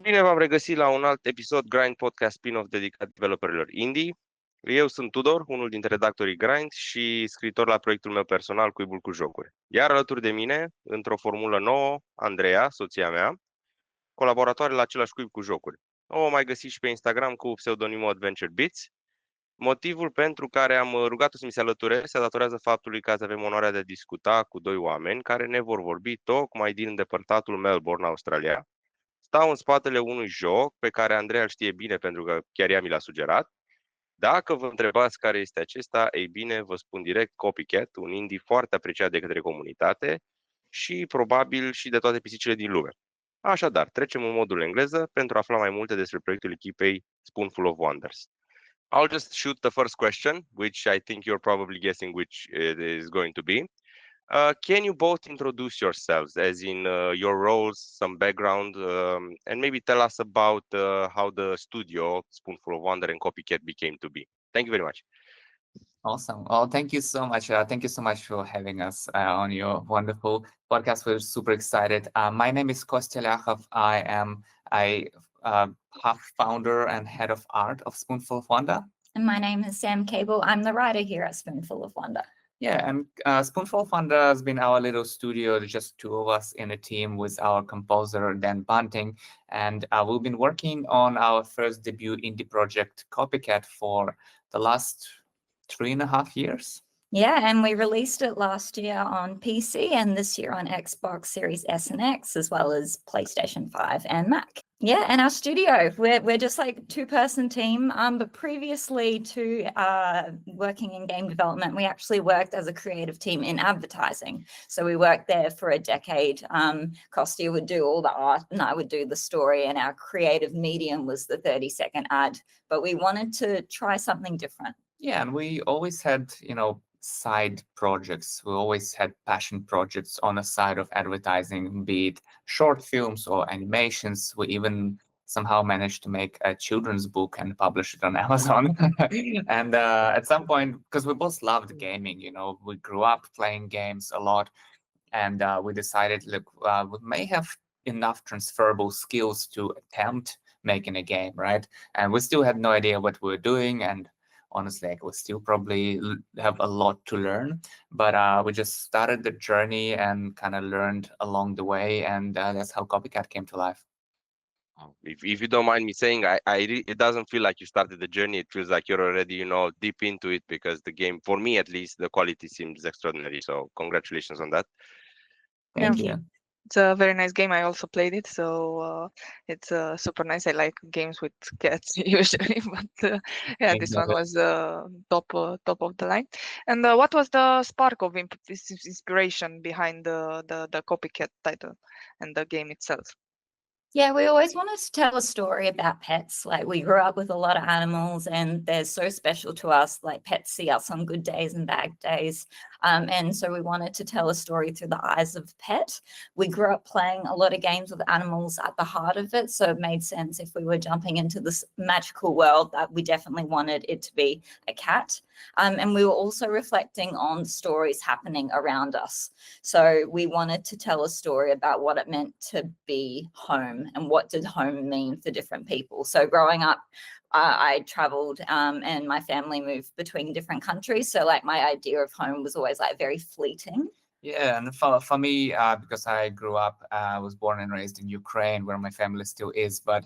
Bine v-am regăsit la un alt episod Grind Podcast spin-off dedicat developerilor indie. Eu sunt Tudor, unul dintre redactorii Grind și scriitor la proiectul meu personal Cuibul cu jocuri. Iar alături de mine, într-o formulă nouă, Andreea, soția mea, colaboratoare la același cuib cu jocuri. O mai găsiți și pe Instagram cu pseudonimul Adventure Beats. Motivul pentru care am rugat-o să mi se alăture se datorează faptului că azi avem onoarea de a discuta cu doi oameni care ne vor vorbi tocmai din îndepărtatul Melbourne, Australia. Stau în spatele unui joc pe care Andreea îl știe bine pentru că chiar ea mi l-a sugerat. Dacă vă întrebați care este acesta, ei bine, vă spun direct Copycat, un indie foarte apreciat de către comunitate și probabil și de toate pisicile din lume. Așadar, trecem în modul engleză pentru a afla mai multe despre proiectul echipei Spoonful of Wonders. I'll just shoot the first question, which I think you're probably guessing which it is going to be. Can you both introduce yourselves, as in your roles, some background, and maybe tell us about how the studio Spoonful of Wonder and Copycat became to be? Thank you very much. Awesome. Well, thank you so much. Thank you so much for having us on your wonderful podcast. We're super excited. My name is Kostya Lyakov. I am a half founder and head of art of Spoonful of Wonder. And my name is Sam Cable. I'm the writer here at Spoonful of Wonder. Yeah, and Spoonful of Wonder has been our little studio, just two of us in a team with our composer, Dan Bunting. And we've been working on our first debut indie project, Copycat, for the last 3.5 years. Yeah, and we released it last year on PC and this year on Xbox Series S and X, as well as PlayStation 5 and Mac. Yeah, and our studio, we're just like a two-person team, but previously to working in game development, we actually worked as a creative team in advertising. So we worked there for a decade. Kostya would do all the art and I would do the story, and our creative medium was the 30-second ad, but we wanted to try something different. Yeah, and we always had, side projects. We always had passion projects on the side of advertising, be it short films or animations. We even somehow managed to make a children's book and publish it on Amazon. And at some point, because we both loved gaming, we grew up playing games a lot, and we decided, look, we may have enough transferable skills to attempt making a game, right? And we still had no idea what we were doing, and honestly, we still probably have a lot to learn, but we just started the journey and kind of learned along the way, and that's how Copycat came to life. If you don't mind me saying, it doesn't feel like you started the journey. It feels like you're already, deep into it, because the game, for me at least, the quality seems extraordinary. So congratulations on that. Thank you. It's a very nice game. I also played it, so it's super nice. I like games with cats usually, but yeah, this one was top of the line. And what was the spark of inspiration behind the Copycat title and the game itself? Yeah, we always wanted to tell a story about pets. Like, we grew up with a lot of animals and they're so special to us. Like, pets see us on good days and bad days. And so we wanted to tell a story through the eyes of pet. We grew up playing a lot of games with animals at the heart of it. So it made sense if we were jumping into this magical world that we definitely wanted it to be a cat. And we were also reflecting on stories happening around us. So we wanted to tell a story about what it meant to be home and what did home mean for different people. So growing up, I traveled and my family moved between different countries. So like my idea of home was always like very fleeting. Yeah, and for me, because I grew up, I was born and raised in Ukraine, where my family still is, but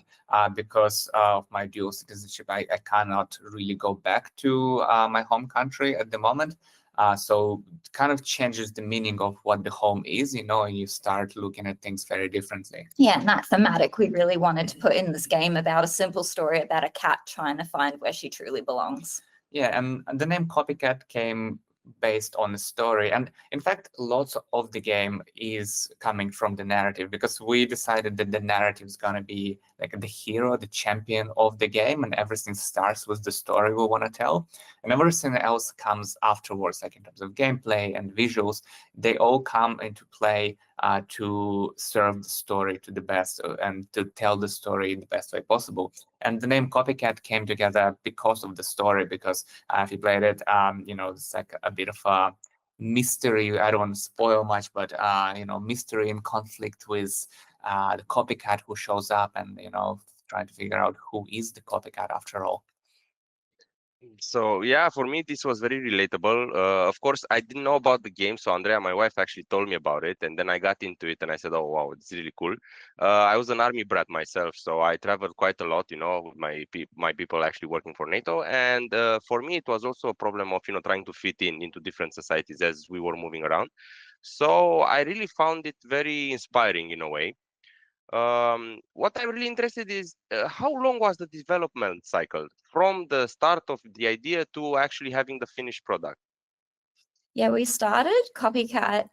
because of my dual citizenship, I cannot really go back to my home country at the moment. So it kind of changes the meaning of what the home is, and you start looking at things very differently. Yeah, and that thematic we really wanted to put in this game about a simple story about a cat trying to find where she truly belongs. Yeah, and the name Copycat came based on the story, and in fact lots of the game is coming from the narrative, because we decided that the narrative is going to be like the hero, the champion of the game, and everything starts with the story we want to tell, and everything else comes afterwards, like in terms of gameplay and visuals. They all come into play to serve the story to the best and to tell the story in the best way possible. And the name Copycat came together because of the story, because if you played it, it's like a bit of a mystery. I don't want to spoil much, but mystery and conflict with the copycat who shows up and, trying to figure out who is the copycat after all. So yeah, for me this was very relatable. Of course, I didn't know about the game, so Andrea, my wife, actually told me about it, and then I got into it, and I said, "Oh wow, it's really cool." I was an army brat myself, so I traveled quite a lot. With my people actually working for NATO, and for me it was also a problem of trying to fit into different societies as we were moving around. So I really found it very inspiring in a way. What I'm really interested is how long was the development cycle from the start of the idea to actually having the finished product? Yeah, we started Copycat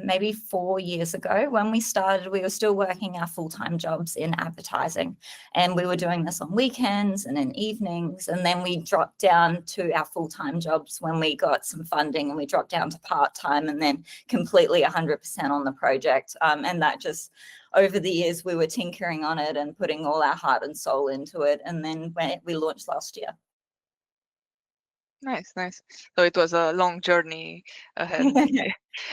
maybe 4 years ago. When we started, we were still working our full-time jobs in advertising, and we were doing this on weekends and in evenings. And then we dropped down to our full-time jobs when we got some funding, and we dropped down to part-time and then completely 100% on the project. And that just, over the years, we were tinkering on it and putting all our heart and soul into it. And then when we launched last year. Nice. So it was a long journey ahead.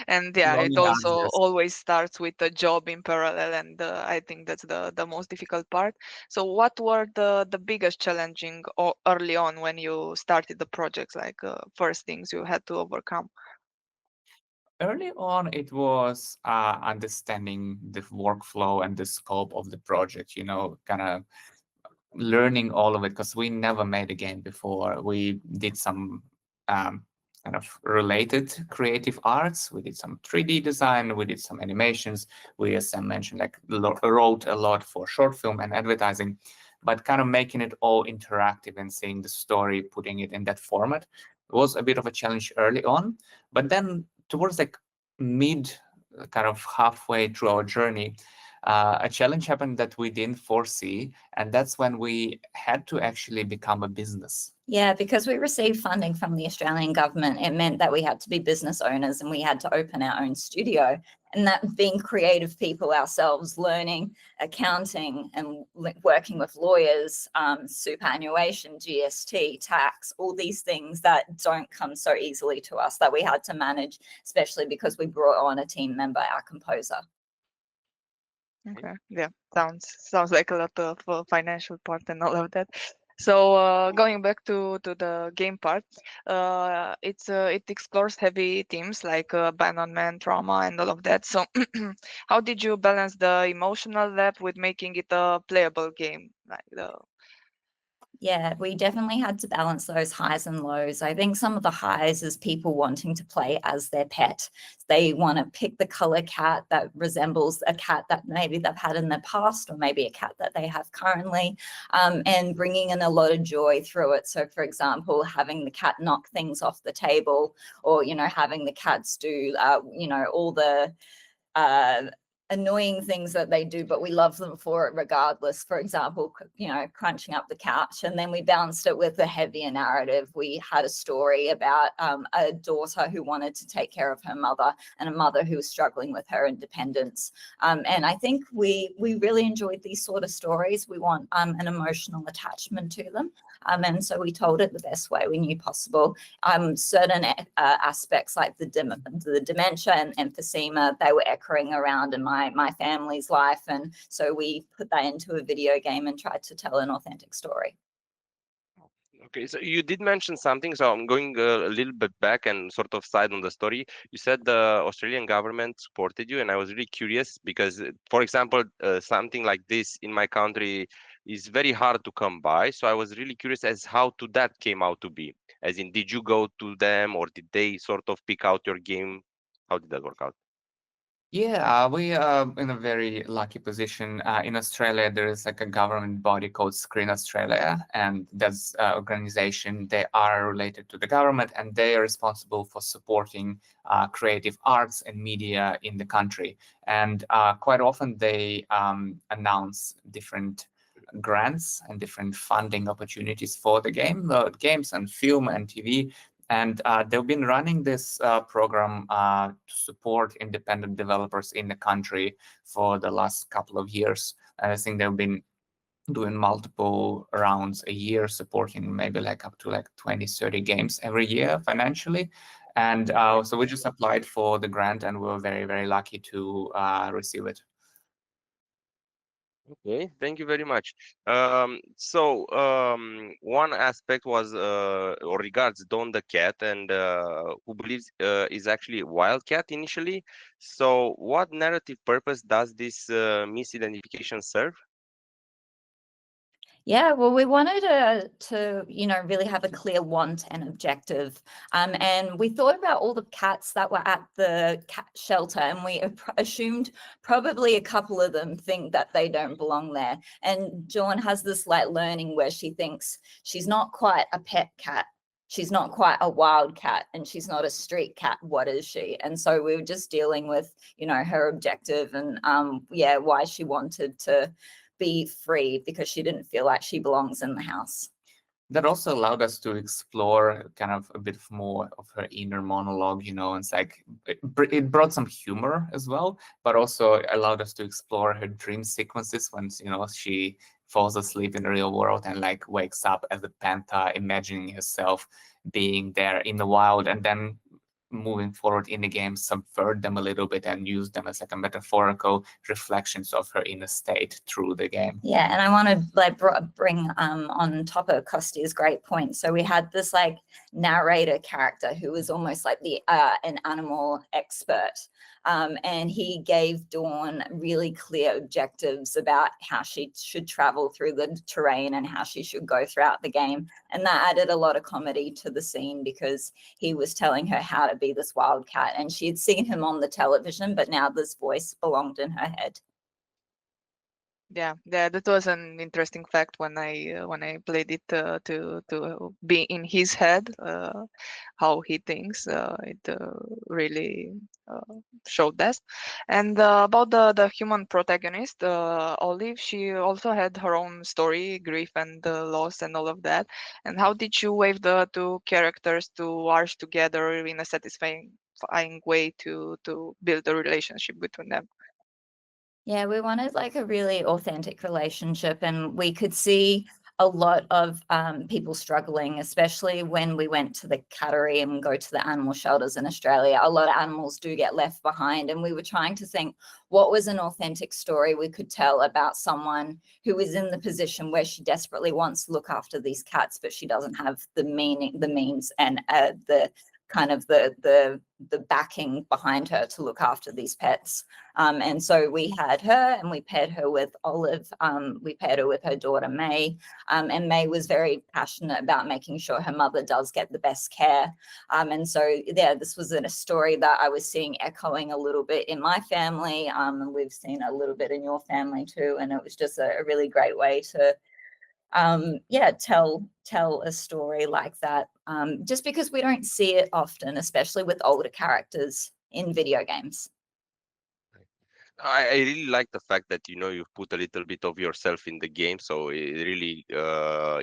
And yeah, Long it enough, also yes. always starts with a job in parallel, and I think that's the most difficult part. So what were the biggest challenging early on when you started the projects, like first things you had to overcome? Early on, it was understanding the workflow and the scope of the project, kind of learning all of it, because we never made a game before. We did some kind of related creative arts. We did some 3D design, we did some animations. We, as Sam mentioned, wrote a lot for short film and advertising, but kind of making it all interactive and seeing the story, putting it in that format was a bit of a challenge early on. But then towards mid, kind of halfway through our journey, a challenge happened that we didn't foresee, and that's when we had to actually become a business. Yeah, because we received funding from the Australian government, it meant that we had to be business owners and we had to open our own studio. And that, being creative people ourselves, learning accounting and working with lawyers, superannuation, GST, tax, all these things that don't come so easily to us, that we had to manage, especially because we brought on a team member, our composer. Okay, yeah, sounds like a lot of financial part and all of that. So going back to the game part, it explores heavy themes like abandonment, trauma, and all of that. So how did you balance the emotional depth with making it a playable game? Yeah, we definitely had to balance those highs and lows. I think some of the highs is people wanting to play as their pet. They want to pick the color cat that resembles a cat that maybe they've had in the past, or maybe a cat that they have currently, and bringing in a lot of joy through it. So, for example, having the cat knock things off the table, or, having the cats do, all the annoying things that they do, but we love them for it regardless. For example, crunching up the couch. And then we balanced it with a heavier narrative. We had a story about a daughter who wanted to take care of her mother, and a mother who was struggling with her independence. And I think we really enjoyed these sort of stories. We want an emotional attachment to them. And so we told it the best way we knew possible. Certain aspects like the dementia and emphysema, they were echoing around in my family's life. And so we put that into a video game and tried to tell an authentic story. Okay, so you did mention something, so I'm going a little bit back and sort of side on the story. You said the Australian government supported you, and I was really curious because, for example, something like this in my country is very hard to come by. So I was really curious as how that came out to be. As in, did you go to them, or did they sort of pick out your game? How did that work out? Yeah, we are in a very lucky position. In Australia, there is a government body called Screen Australia, and that's an organization. They are related to the government, and they are responsible for supporting creative arts and media in the country. And quite often they announce different grants and different funding opportunities for the games and film and TV. And they've been running this program to support independent developers in the country for the last couple of years. And I think they've been doing multiple rounds a year, supporting maybe up to 20, 30 games every year financially. And so we just applied for the grant, and we were very, very lucky to receive it. Okay, thank you very much. One aspect was or regards Dawn the cat, and who believes is actually a wild cat initially. So, what narrative purpose does this misidentification serve? Yeah, well, we wanted to really have a clear want and objective. And we thought about all the cats that were at the cat shelter, and we assumed probably a couple of them think that they don't belong there. And Dawn has this like learning where she thinks she's not quite a pet cat. She's not quite a wild cat, and she's not a street cat. What is she? And so we were just dealing with, her objective and why she wanted to be free, because she didn't feel like she belongs in the house. That also allowed us to explore kind of a bit more of her inner monologue, and it's like it brought some humor as well, but also allowed us to explore her dream sequences when, she falls asleep in the real world and like wakes up as a panther, imagining herself being there in the wild, and then moving forward in the game, subvert them a little bit and use them as like a metaphorical reflections of her inner state through the game. Yeah, and I want to like bring on top of Kosti's great point. So we had this like narrator character who was almost like an animal expert. And he gave Dawn really clear objectives about how she should travel through the terrain and how she should go throughout the game. And that added a lot of comedy to the scene, because he was telling her how to be this wildcat, and she had seen him on the television, but now this voice belonged in her head. Yeah, that was an interesting fact when I played it to be in his head, how he thinks. It really showed that. And about the human protagonist, Olive, she also had her own story, grief and loss and all of that. And how did you weave the two characters to arch together in a satisfying way to build a relationship between them? Yeah, we wanted like a really authentic relationship, and we could see a lot of people struggling, especially when we went to the cattery and go to the animal shelters in Australia. A lot of animals do get left behind, and we were trying to think what was an authentic story we could tell about someone who is in the position where she desperately wants to look after these cats, but she doesn't have the means, and the kind of the backing behind her to look after these pets. And so we had her, and we paired her with Olive. We paired her with her daughter, May. And May was very passionate about making sure her mother does get the best care. And so, yeah, this was a story that I was seeing echoing a little bit in my family. And we've seen a little bit in your family too. And it was just a really great way to tell a story like that, just because we don't see it often, especially with older characters in video games. I really like the fact that you've put a little bit of yourself in the game, so it really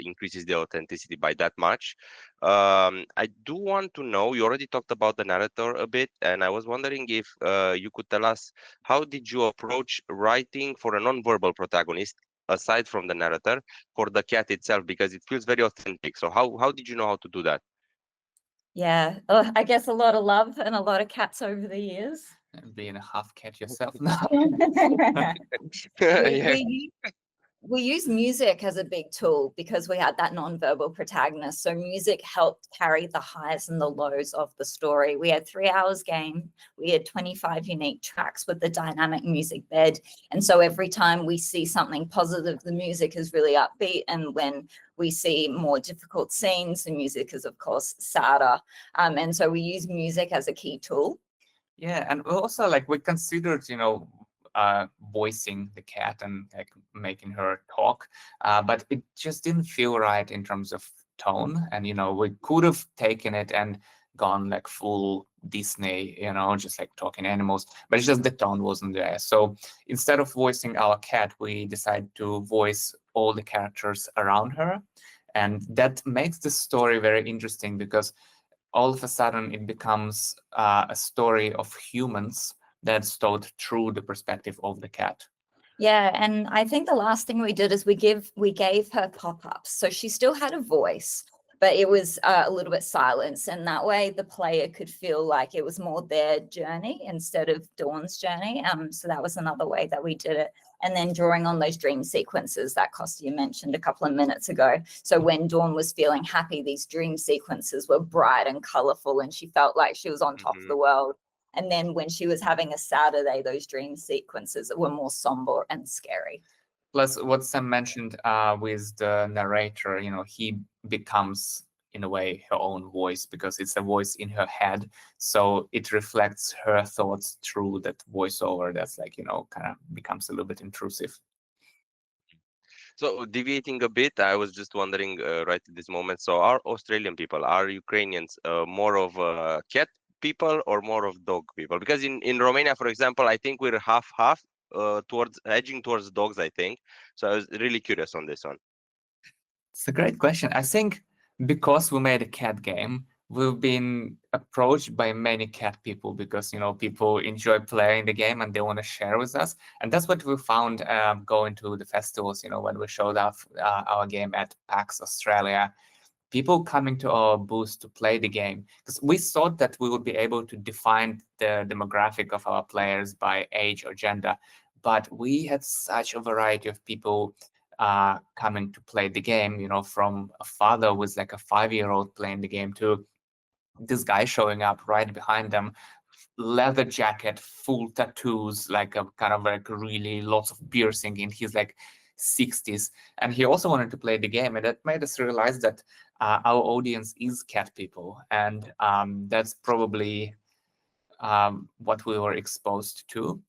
increases the authenticity by that much. I do want to know, you already talked about the narrator a bit, and I was wondering if you could tell us, how did you approach writing for a non-verbal protagonist aside from the narrator for the cat itself, because it feels very authentic. So how did you know how to do that? Yeah, I guess a lot of love and a lot of cats over the years. And being a half cat yourself now. Yeah. We use music as a big tool because we had that non-verbal protagonist. So music helped carry the highs and the lows of the story. We had 3 hours game. We had 25 unique tracks with the dynamic music bed. And so every time we see something positive, the music is really upbeat. And when we see more difficult scenes, the music is, of course, sadder. And so we use music as a key tool. Yeah, and also like we considered, voicing the cat and like making her talk, but it just didn't feel right in terms of tone. And we could have taken it and gone like full Disney, just like talking animals, but it's just the tone wasn't there. So instead of voicing our cat, we decided to voice all the characters around her, and that makes the story very interesting, because all of a sudden it becomes a story of humans that's told through the perspective of the cat. Yeah, and I think the last thing we did is we gave her pop-ups. So she still had a voice, but it was a little bit silenced, and that way the player could feel like it was more their journey instead of Dawn's journey. So that was another way that we did it. And then drawing on those dream sequences that Kostya mentioned a couple of minutes ago. So when Dawn was feeling happy, these dream sequences were bright and colorful, and she felt like she was on top of the world. And then when she was having a sadder day, those dream sequences were more somber and scary. Plus, what Sam mentioned with the narrator, he becomes, in a way, her own voice, because it's a voice in her head. So it reflects her thoughts through that voiceover that's like, kind of becomes a little bit intrusive. So deviating a bit, I was just wondering right at this moment. So are Australian people, are Ukrainians more of cat people or more of dog people? Because in Romania, for example, I think we're half-half. Edging towards dogs, I think. So I was really curious on this one. It's a great question. I think because we made a cat game, we've been approached by many cat people because, people enjoy playing the game and they want to share with us. And that's what we found going to the festivals, when we showed off our game at PAX Australia. People coming to our booth to play the game, because we thought that we would be able to define the demographic of our players by age or gender, but we had such a variety of people coming to play the game, from a father with like a 5-year-old playing the game to this guy showing up right behind them, leather jacket, full tattoos, like a kind of like really lots of piercing in his like 60s, and he also wanted to play the game, and that made us realize that our audience is cat people, and that's probably what we were exposed to.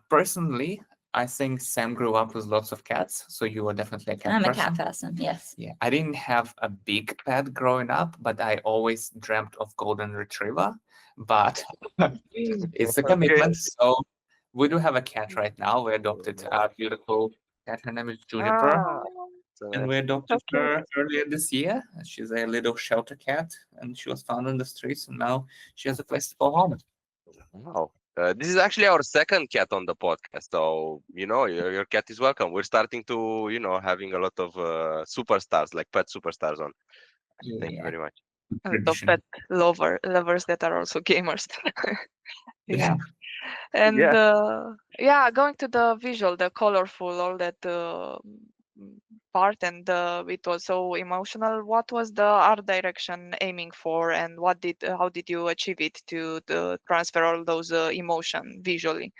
Personally, I think Sam grew up with lots of cats, so you were definitely a cat person. I'm a cat person, yes. Yeah, I didn't have a big pet growing up, but I always dreamt of golden retriever, but it's a commitment. So we do have a cat right now. We adopted a beautiful cat. Her name is Juniper. And we adopted her earlier this year. She's a little shelter cat, and she was found on the streets, and now she has a place to go home. Wow. This is actually our second cat on the podcast, so your cat is welcome. We're starting to having a lot of superstars, like pet superstars on. Thank you very much. And the pet lovers that are also gamers. Yeah. And going to the visual, the colorful, all that part, and it was so emotional. What was the art direction aiming for, and how did you achieve it to transfer all those emotion visually?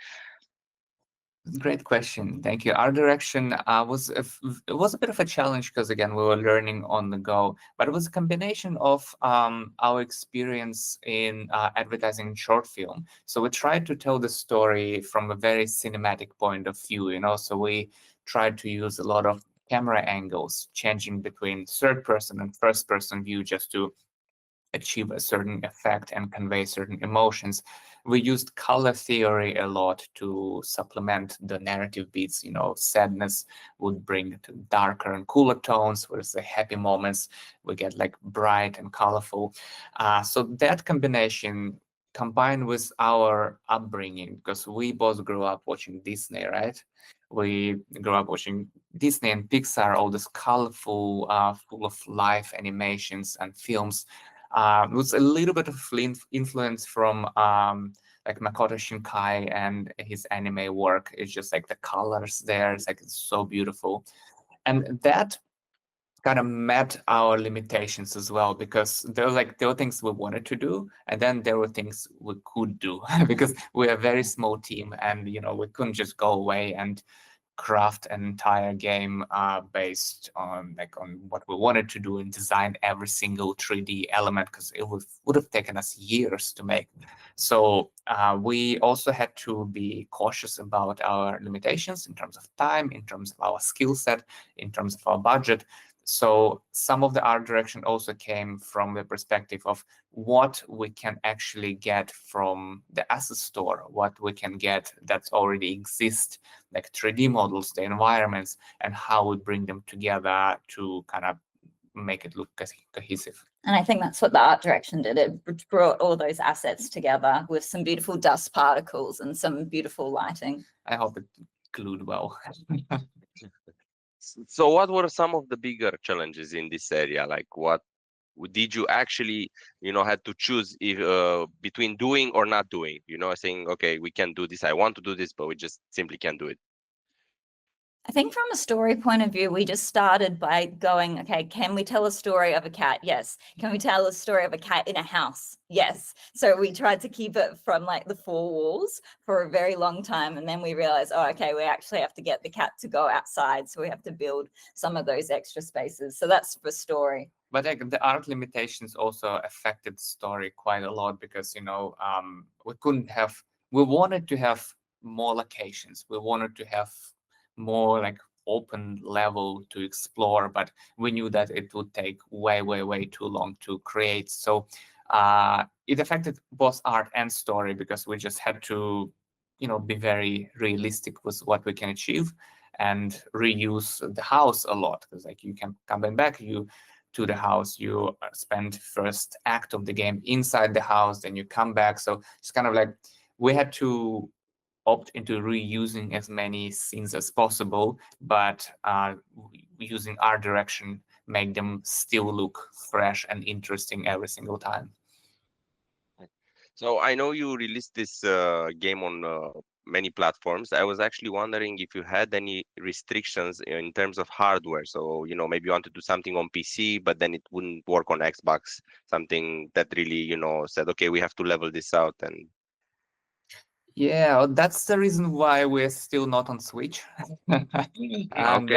Great question. Thank you. Art direction was a bit of a challenge because, again, we were learning on the go, but it was a combination of our experience in advertising short film. So we tried to tell the story from a very cinematic point of view, so we tried to use a lot of camera angles, changing between third person and first person view just to achieve a certain effect and convey certain emotions. We used color theory a lot to supplement the narrative beats. Sadness would bring to darker and cooler tones, whereas the happy moments we get like bright and colorful. So that combination, combined with our upbringing, because we both grew up watching Disney, right? We grew up watching Disney and Pixar, all this colorful, full of life animations and films. With a little bit of influence from like Makoto Shinkai and his anime work. It's just like the colors there, it's so beautiful. And that kind of met our limitations as well, because there were things we wanted to do, and then there were things we could do because we're a very small team, and we couldn't just go away and craft an entire game based on what we wanted to do and design every single 3D element, because it would have taken us years to make. So we also had to be cautious about our limitations in terms of time, in terms of our skill set, in terms of our budget. So some of the art direction also came from the perspective of what we can actually get from the asset store, what we can get that already exists, like 3D models, the environments, and how we bring them together to kind of make it look cohesive. And I think that's what the art direction did. It brought all those assets together with some beautiful dust particles and some beautiful lighting. I hope it glued well. So what were some of the bigger challenges in this area? Like what did you actually, had to choose if, between doing or not doing, saying, okay, we can do this, I want to do this, but we just simply can't do it? I think from a story point of view, we just started by going, okay, can we tell a story of a cat? Yes. Can we tell a story of a cat in a house? Yes. So we tried to keep it from like the four walls for a very long time. And then we realized, oh, okay, we actually have to get the cat to go outside. So we have to build some of those extra spaces. So that's for story. But like, the art limitations also affected the story quite a lot because, we wanted to have more locations. We wanted to have more like open level to explore, but we knew that it would take way too long to create. So it affected both art and story because we just had to be very realistic with what we can achieve and reuse the house a lot, because like you can come back to the house, you spend first act of the game inside the house, then you come back. So it's kind of like we had to opt into reusing as many scenes as possible, but using art direction make them still look fresh and interesting every single time. So I know you released this game on many platforms. I was actually wondering if you had any restrictions in terms of hardware. So, maybe you want to do something on PC, but then it wouldn't work on Xbox, something that really, said, okay, we have to level this out. And yeah, that's the reason why we're still not on Switch. And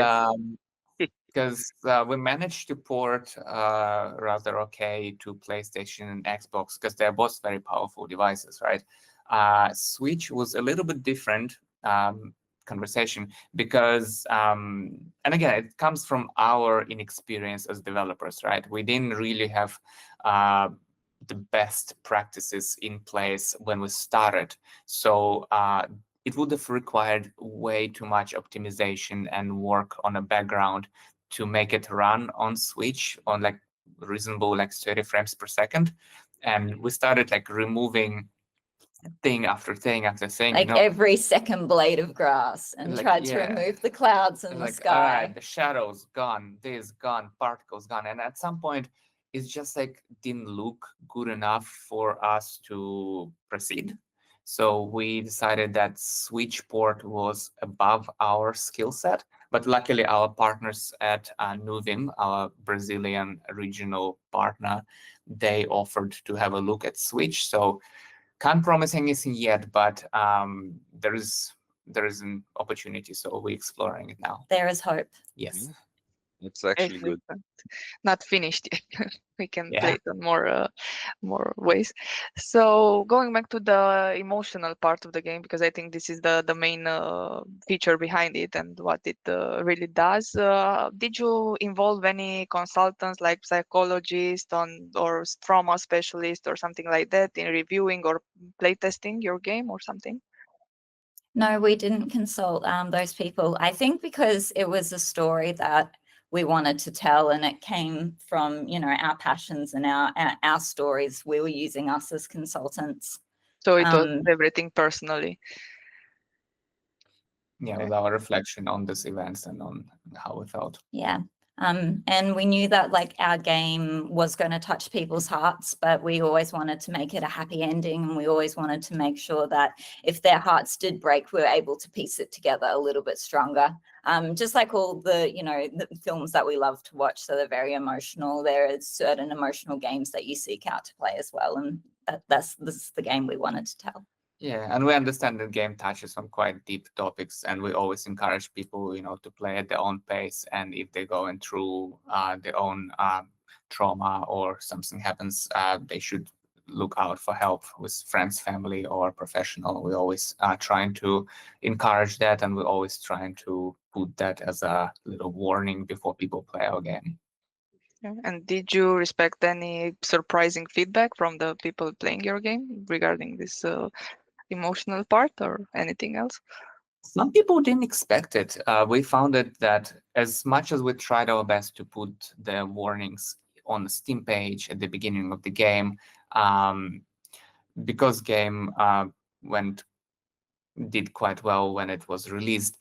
because we managed to port rather okay to PlayStation and Xbox because they're both very powerful devices, right? Switch was a little bit different conversation because, and again, it comes from our inexperience as developers, right? We didn't really have the best practices in place when we started. So it would have required way too much optimization and work on a background to make it run on Switch on like reasonable, like 30 frames per second. And we started like removing thing after thing after thing. Like every second blade of grass, and Like, tried to remove the clouds and the like, sky. all right, the shadows gone, this gone, particles gone. And at some point, it's just like didn't look good enough for us to proceed. So we decided that Switch port was above our skill set. But luckily, our partners at Nuvim, our Brazilian regional partner, they offered to have a look at Switch. So can't promise anything yet, but there is an opportunity. So we're exploring it now. There is hope. Yes. It's actually good. Not finished yet. We can play it on more ways. So going back to the emotional part of the game, because I think this is the main feature behind it and what it really does. Did you involve any consultants like psychologists or trauma specialist or something like that in reviewing or playtesting your game or something? No, we didn't consult those people. I think because it was a story that we wanted to tell, and it came from our passions and our stories. We were using us as consultants. So it was everything personally. Yeah, with our reflection on these events and on how we felt. Yeah. And we knew that like our game was going to touch people's hearts, but we always wanted to make it a happy ending. And we always wanted to make sure that if their hearts did break, we were able to piece it together a little bit stronger. Just like all the, the films that we love to watch. So they're very emotional. There are certain emotional games that you seek out to play as well. And this is the game we wanted to tell. Yeah, and we understand the game touches on quite deep topics, and we always encourage people, to play at their own pace. And if they're going through their own trauma or something happens, they should look out for help with friends, family, or professional. We always trying to encourage that, and we're always trying to put that as a little warning before people play our game. Yeah. And did you respect any surprising feedback from the people playing your game regarding this emotional part or anything else? Some people didn't expect it. We found it that as much as we tried our best to put the warnings on the Steam page at the beginning of the game, because game went did quite well when it was released.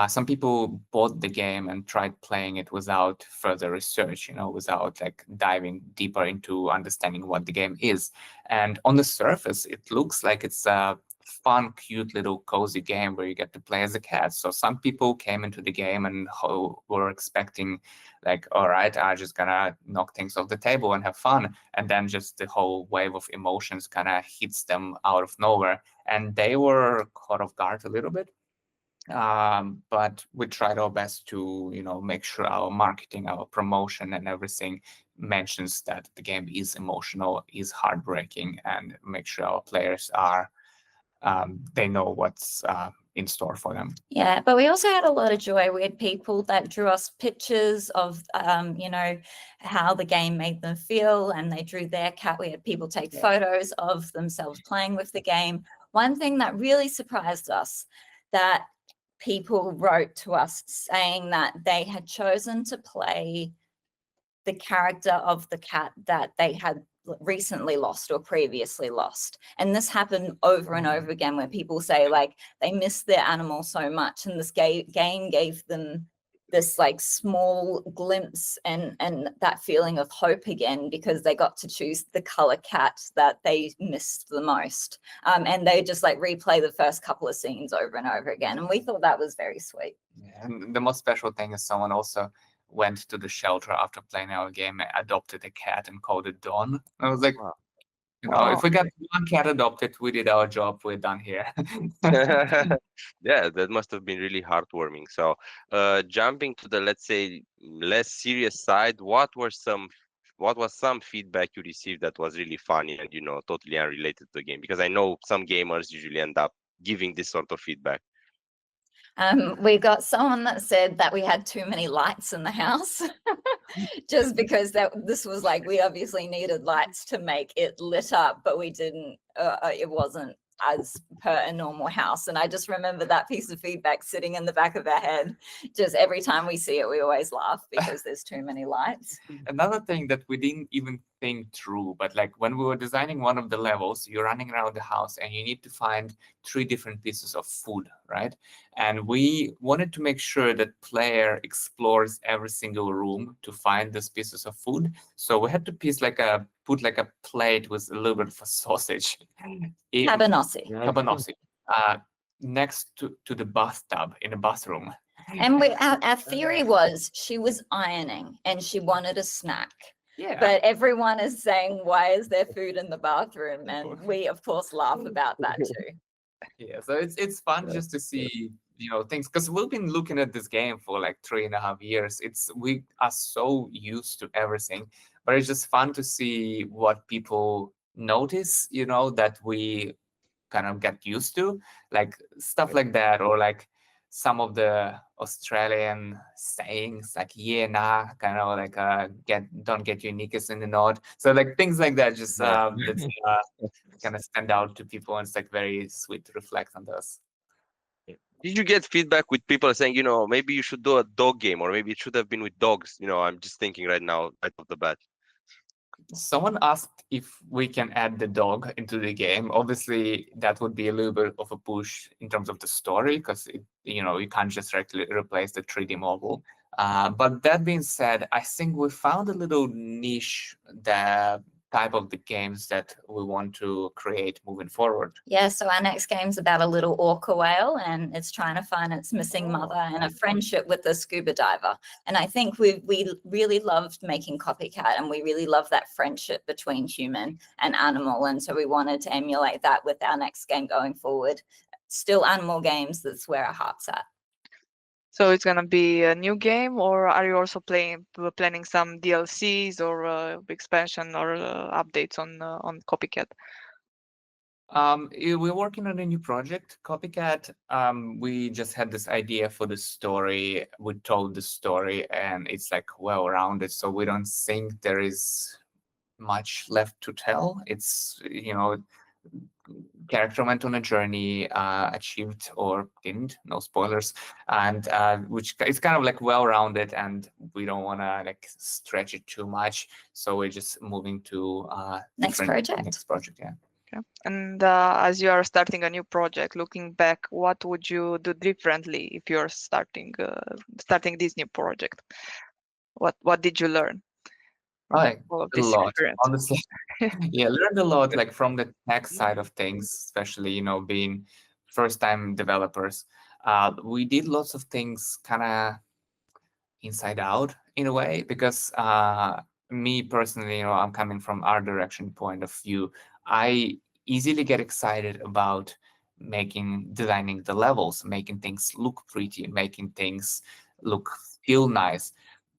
Some people bought the game and tried playing it without further research, without like diving deeper into understanding what the game is. And on the surface, it looks like it's a fun, cute little cozy game where you get to play as a cat. So some people came into the game and were expecting like, all right, I'm just gonna knock things off the table and have fun. And then just the whole wave of emotions kind of hits them out of nowhere. And they were caught off guard a little bit. But we tried our best to, make sure our marketing, our promotion and everything mentions that the game is emotional, is heartbreaking, and make sure our players are, they know what's in store for them. Yeah, but we also had a lot of joy. We had people that drew us pictures of, how the game made them feel, and they drew their cat. We had people take photos of themselves playing with the game. One thing that really surprised us, that people wrote to us saying that they had chosen to play the character of the cat that they had recently lost or previously lost. And this happened over and over again, where people say like they miss their animal so much, and this game gave them this like small glimpse and that feeling of hope again, because they got to choose the color cat that they missed the most. And they just like replay the first couple of scenes over and over again. And we thought that was very sweet. Yeah, and the most special thing is someone also went to the shelter after playing our game, adopted a cat and called it Dawn. I was like, wow. If we got one cat adopted, we did our job. We're done here. Yeah, that must have been really heartwarming. So, jumping to the, let's say, less serious side, what was some feedback you received that was really funny and totally unrelated to the game? Because I know some gamers usually end up giving this sort of feedback. We got someone that said that we had too many lights in the house, just because this was like, we obviously needed lights to make it lit up, but we didn't, it wasn't as per a normal house. And I just remember that piece of feedback sitting in the back of our head. Just every time we see it, we always laugh because there's too many lights. Another thing that we didn't even think through, but like when we were designing one of the levels, you're running around the house and you need to find 3 different pieces of food, right? And we wanted to make sure that player explores every single room to find these pieces of food. So we had to put like a plate with a little bit of a sausage. Cabanossi. Next to the bathtub in the bathroom. And our theory was she was ironing and she wanted a snack. Yeah. But everyone is saying, why is there food in the bathroom? And we, of course, laugh about that too. Yeah, so it's fun just to see, things, because we've been looking at this game for like 3.5 years. We are so used to everything, but it's just fun to see what people notice, that we kind of get used to, like stuff like that, or like some of the Australian sayings like yeah, nah, kind of like don't get your knickers in the knot. So like things like that just kind of stand out to people, and it's like very sweet to reflect on those. Did you get feedback with people saying, maybe you should do a dog game, or maybe it should have been with dogs? I'm just thinking right now, right off the bat. Someone asked if we can add the dog into the game. Obviously, that would be a little bit of a push in terms of the story, because you can't just directly replace the 3D model. But that being said, I think we found a little niche, the type of the games that we want to create moving forward. Yeah, so our next game's about a little orca whale, and it's trying to find its missing mother, and a friendship with a scuba diver. And I think we really loved making Copycat, and we really love that friendship between human and animal. And so we wanted to emulate that with our next game going forward. Still animal games, that's where our heart's at. So it's gonna be a new game, or are you also planning some DLCs or expansion or updates on Copycat? We're working on a new project, Copycat. We just had this idea for the story. We told the story, and it's like well-rounded, so we don't think there is much left to tell. It's character went on a journey, achieved or didn't, no spoilers, and which is kind of like well-rounded, and we don't want to like stretch it too much, so we're just moving to next project. Yeah. Okay. And as you are starting a new project, looking back, what would you do differently if you're starting this new project? What did you learn from Right, all of a this lot, experience? honestly. Yeah, learned a lot, like from the tech side of things, especially, you know, being first-time developers. We did lots of things kind of inside out in a way, because me personally, you know, I'm coming from art direction point of view. I easily get excited about designing the levels, making things look pretty, making things feel nice.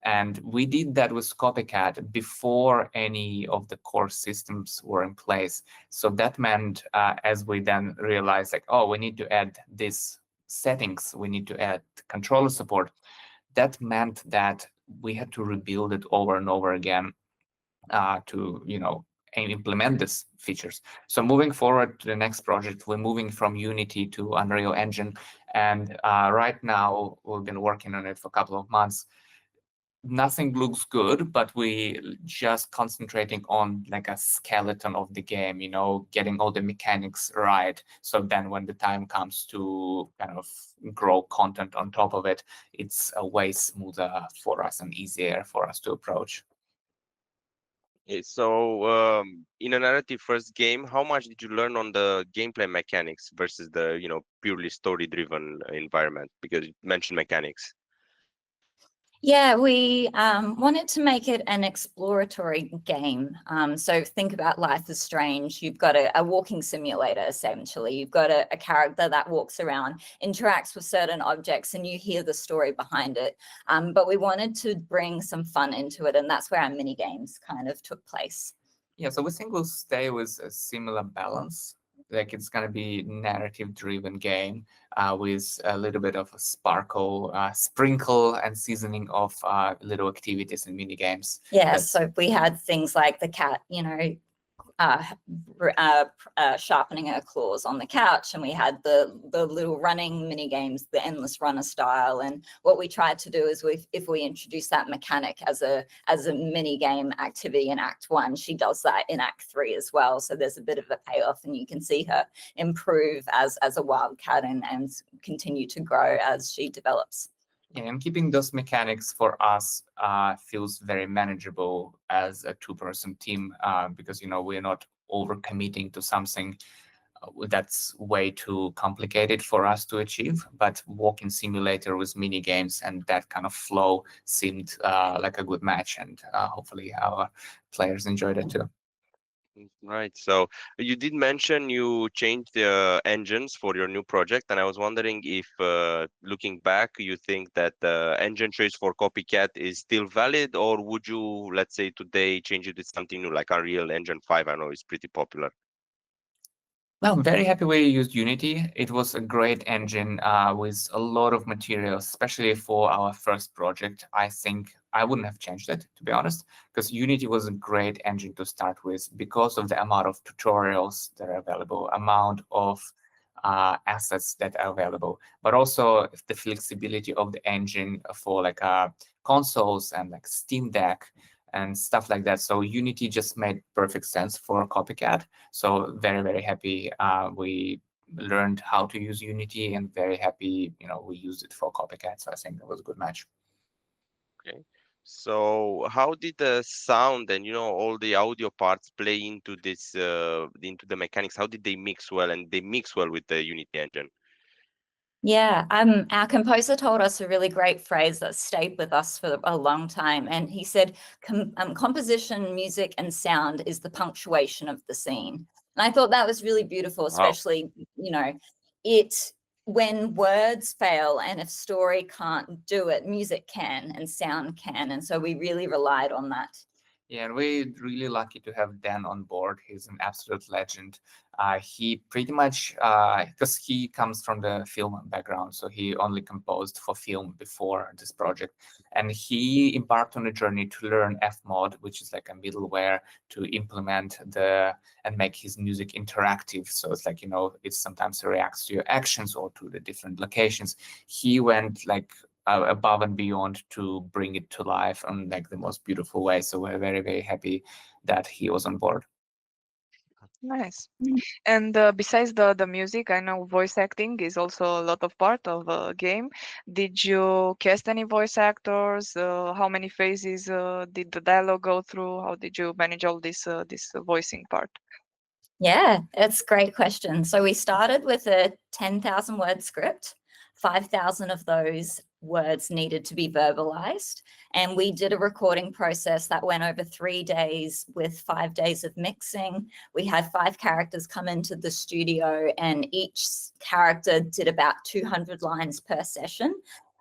And we did that with Copycat before any of the core systems were in place. So that meant, as we then realized, like, oh, we need to add these settings, we need to add controller support. That meant that we had to rebuild it over and over again to, you know, implement these features. So moving forward to the next project, we're moving from Unity to Unreal Engine. And right now, we've been working on it for a couple of months. Nothing looks good, but we just concentrating on like a skeleton of the game, you know, getting all the mechanics right. So then when the time comes to kind of grow content on top of it, it's a way smoother for us and easier for us to approach. Okay, so in a narrative first game, how much did you learn on the gameplay mechanics versus the, you know, purely story driven environment? Because you mentioned mechanics. Yeah, we wanted to make it an exploratory game. So think about Life is Strange. You've got a walking simulator, essentially. You've got a character that walks around, interacts with certain objects, and you hear the story behind it. But we wanted to bring some fun into it, and that's where our mini games kind of took place. Yeah, so we think we'll stay with a similar balance. Like it's going to be narrative-driven game with a little bit of a sparkle, sprinkle, and seasoning of little activities and mini games. Yeah, so we had things like the cat, you know, sharpening her claws on the couch, and we had the little running mini games, the endless runner style. And what we tried to do is, if we introduce that mechanic as a mini game activity in Act 1, she does that in Act 3 as well. So there's a bit of a payoff, and you can see her improve as a wildcat and continue to grow as she develops. Yeah, and keeping those mechanics for us feels very manageable as a two-person team because, you know, we're not over-committing to something that's way too complicated for us to achieve. But walking simulator with mini games and that kind of flow seemed like a good match, and hopefully our players enjoyed it too. Right. So you did mention you changed the engines for your new project, and I was wondering if, looking back, you think that the engine choice for Copycat is still valid, or would you, let's say, today change it to something new, like Unreal Engine 5? I know it's pretty popular. Well, I'm very happy we used Unity. It was a great engine with a lot of material, especially for our first project. I think I wouldn't have changed it, to be honest, because Unity was a great engine to start with because of the amount of tutorials that are available, amount of assets that are available, but also the flexibility of the engine for like consoles and like Steam Deck and stuff like that. So Unity just made perfect sense for Copycat. So very, very happy we learned how to use Unity, and very happy, you know, we used it for Copycat. So I think that was a good match. Okay. So how did the sound and, you know, all the audio parts play into this, into the mechanics? How did they mix well? And they mix well with the Unity engine? Yeah, our composer told us a really great phrase that stayed with us for a long time. And he said, composition, music, and sound is the punctuation of the scene. And I thought that was really beautiful, especially, you know, when words fail and if story can't do it, music can and sound can. And so we really relied on that. Yeah, and we're really lucky to have Dan on board. He's an absolute legend. He pretty much, because he comes from the film background, so he only composed for film before this project. And he embarked on a journey to learn Fmod, which is like a middleware to implement and make his music interactive. So it's like, you know, it sometimes reacts to your actions or to the different locations. He went like above and beyond to bring it to life in like the most beautiful way. So we're very, very happy that he was on board. Nice. Mm. And besides the music, I know voice acting is also a lot of part of a game. Did you cast any voice actors? How many phases did the dialogue go through? How did you manage all this voicing part? Yeah, it's a great question. So we started with a 10,000 word script. 5,000 of those words needed to be verbalized. And we did a recording process that went over 3 days with 5 days of mixing. We had 5 characters come into the studio, and each character did about 200 lines per session.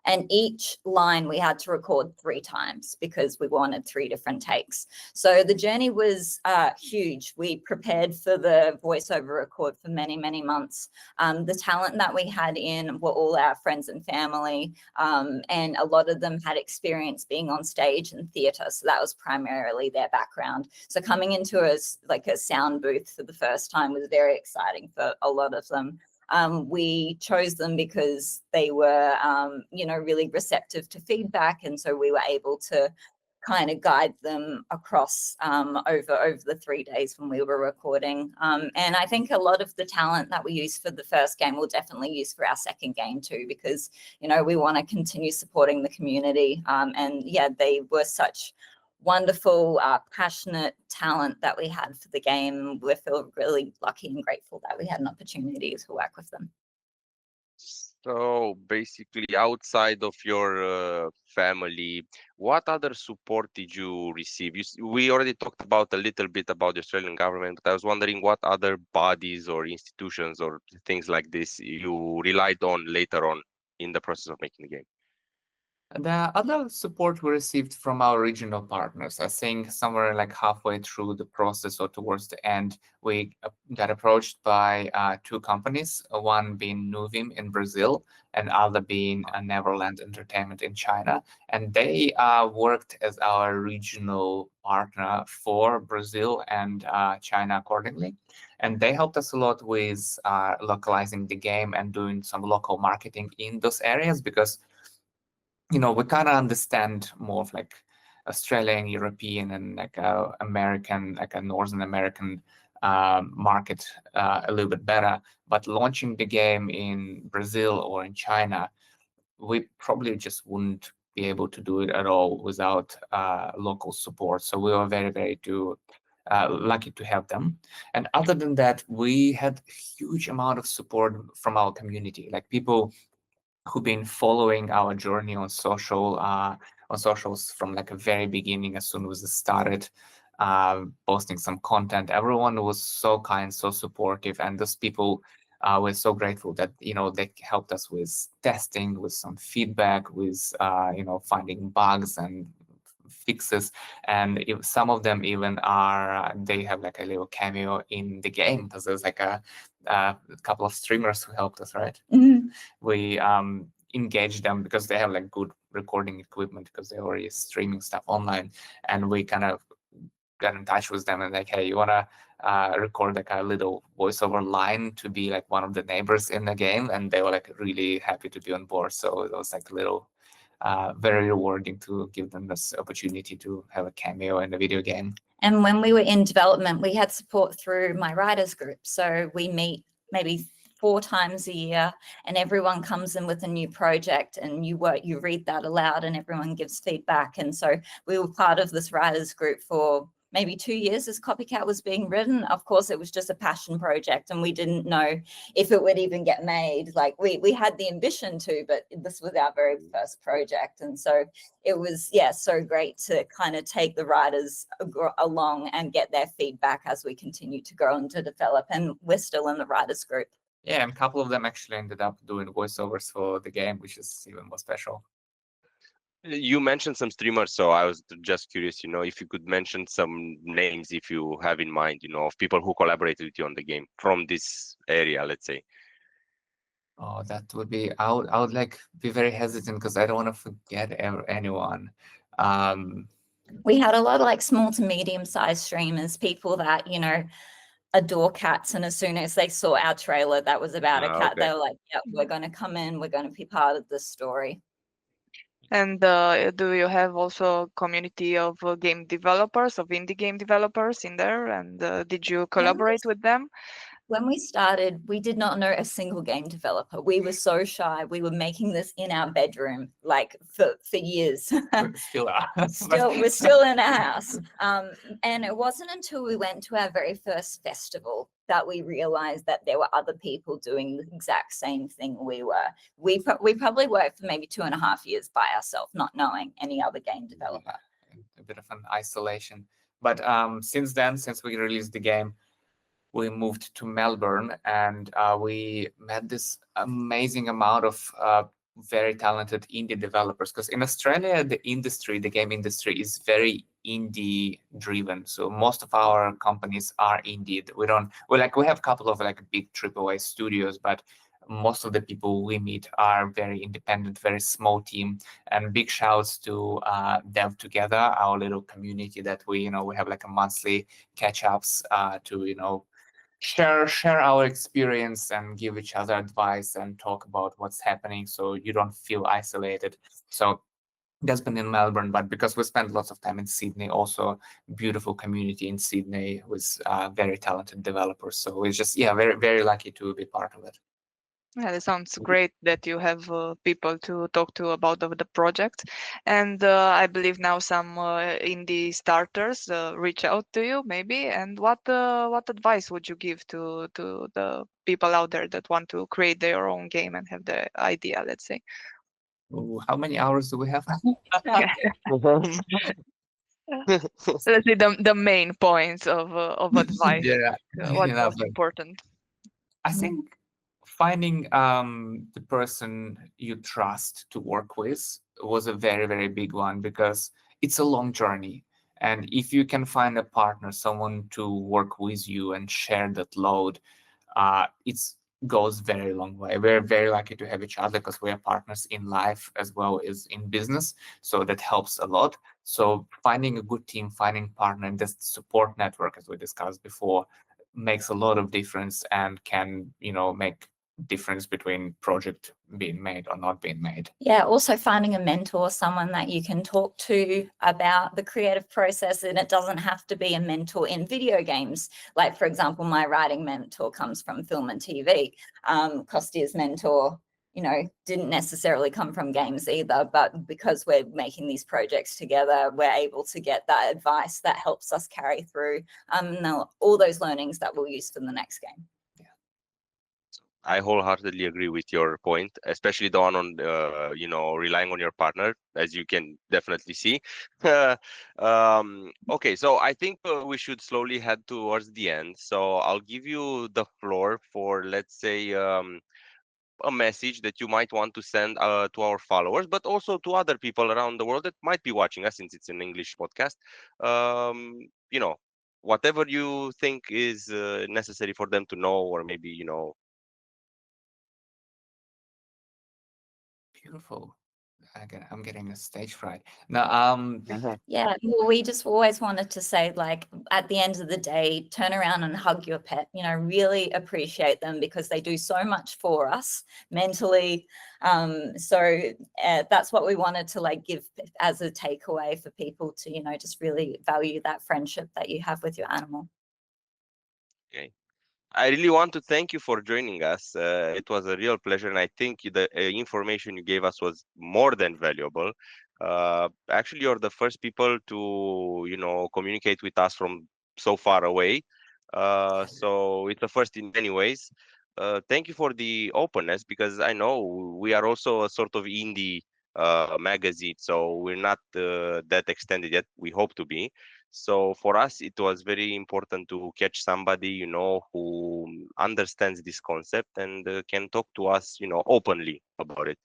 And each line we had to record 3 times because we wanted 3 different takes. So the journey was huge. We prepared for the voiceover record for many, many months. The talent that we had in were all our friends and family, and a lot of them had experience being on stage and theatre. So that was primarily their background. So coming into a sound booth for the first time was very exciting for a lot of them. We chose them because they were, really receptive to feedback. And so we were able to kind of guide them across over the 3 days when we were recording. And I think a lot of the talent that we used for the first game we'll definitely use for our second game too, because, we want to continue supporting the community. And yeah, they were such wonderful, passionate talent that we had for the game. We feel really lucky and grateful that we had an opportunity to work with them. So basically, outside of your family, what other support did you receive? We already talked about a little bit about the Australian government, but I was wondering what other bodies or institutions or things like this you relied on later on in the process of making the game. The other support we received from our regional partners, I think somewhere like halfway through the process or towards the end, we got approached by 2 companies, one being Nuvim in Brazil and other being Neverland Entertainment in China. And they worked as our regional partner for Brazil and China accordingly. And they helped us a lot with localizing the game and doing some local marketing in those areas, because we kind of understand more of like Australian, European, and like American, like a Northern American market a little bit better. But launching the game in Brazil or in China, we probably just wouldn't be able to do it at all without local support. So we were very, very lucky to have them. And other than that, we had a huge amount of support from our community, like people who've been following our journey on socials from like a very beginning, as soon as it started, posting some content. Everyone was so kind, so supportive, and those people we're so grateful that they helped us with testing, with some feedback, with finding bugs and fixes. And some of them even they have like a little cameo in the game, because there's like a couple of streamers who helped us, right? Mm-hmm. We engaged them because they have like good recording equipment, because they're already streaming stuff online, and we kind of got in touch with them and like, hey, you want to record like a little voiceover line to be like one of the neighbors in the game? And they were like really happy to be on board. So it was like a little very rewarding to give them this opportunity to have a cameo in the video game. And when we were in development, we had support through my writers group. So we meet maybe 4 times a year, and everyone comes in with a new project, and you read that aloud, and everyone gives feedback. And so we were part of this writers group for maybe 2 years as Copycat was being written. Of course, it was just a passion project, and we didn't know if it would even get made. Like we had the ambition to, but this was our very first project. And so it was, so great to kind of take the writers along and get their feedback as we continue to grow and to develop. And we're still in the writers group. Yeah, and a couple of them actually ended up doing voiceovers for the game, which is even more special. You mentioned some streamers, so I was just curious, if you could mention some names, if you have in mind, of people who collaborated with you on the game from this area, let's say. Oh, that would be, I would like be very hesitant because I don't want to forget anyone. We had a lot of like small to medium-sized streamers, people that, adore cats, and as soon as they saw our trailer that was about a cat, Okay. they were like, yeah, we're going to come in, we're going to be part of this story. And do you have also a community of game developers, of indie game developers in there? And did you collaborate with them? When we started, we did not know a single game developer. We were so shy. We were making this in our bedroom, like for years. We still are. We're still in our house. And it wasn't until we went to our very first festival that we realized that there were other people doing the exact same thing we were. We probably worked for maybe 2.5 years by ourselves, not knowing any other game developer. A bit of an isolation. But since then, since we released the game, we moved to Melbourne, and we met this amazing amount of very talented indie developers. Because in Australia, the game industry is very indie driven. So most of our companies are indie. We have a couple of big AAA studios, but most of the people we meet are very independent, very small team. And big shouts to Dev Together, our little community that we have like a monthly catch-ups to share our experience and give each other advice and talk about what's happening, so you don't feel isolated. So that's been in Melbourne, but because we spent lots of time in Sydney, also beautiful community in Sydney with very talented developers. So we're just very, very lucky to be part of it. Yeah, that sounds great that you have people to talk to about the project. And I believe now some indie starters reach out to you maybe. And what advice would you give to the people out there that want to create their own game and have the idea, let's say? Ooh, how many hours do we have? So let's say the main points of advice. Yeah, What's most important? I think finding the person you trust to work with was a very, very big one, because it's a long journey. And if you can find a partner, someone to work with you and share that load, it goes very long way. We're very lucky to have each other because we are partners in life as well as in business. So that helps a lot. So finding a good team, finding partner, and this support network, as we discussed before, makes a lot of difference and can, make difference between project being made or not being made. Yeah, also finding a mentor, someone that you can talk to about the creative process, and it doesn't have to be a mentor in video games. Like, for example, my writing mentor comes from film and TV. Kostia's mentor, didn't necessarily come from games either, but because we're making these projects together, we're able to get that advice that helps us carry through all those learnings that we'll use for the next game. I wholeheartedly agree with your point, especially the one on, relying on your partner, as you can definitely see. Okay, so I think we should slowly head towards the end. So I'll give you the floor for, let's say, a message that you might want to send to our followers, but also to other people around the world that might be watching us, since it's an English podcast. Whatever you think is necessary for them to know, or maybe, Beautiful. I'm getting a stage fright. No, Yeah, well, we just always wanted to say, like, at the end of the day, turn around and hug your pet, really appreciate them, because they do so much for us mentally. So that's what we wanted to give as a takeaway for people to, just really value that friendship that you have with your animal. Okay. I really want to thank you for joining us. It was a real pleasure, and I think the information you gave us was more than valuable. Actually, you're the first people to, communicate with us from so far away. So it's a first in many ways. Thank you for the openness, because I know we are also a sort of indie magazine, so we're not that extended yet. We hope to be. So for us, it was very important to catch somebody, who understands this concept and can talk to us, openly about it.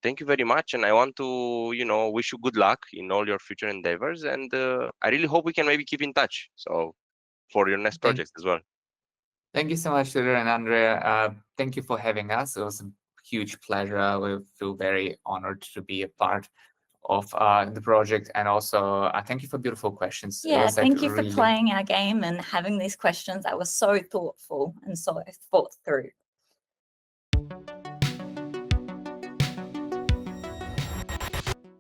Thank you very much. And I want to, wish you good luck in all your future endeavors. And I really hope we can maybe keep in touch. So for your next projects as well. Thank you so much, Tudor and Andrea. Thank you for having us. It was a huge pleasure. We feel very honored to be a part of the project, and also thank you for beautiful questions. Yeah, thank you for playing our game and having these questions that were so thoughtful and so thought through.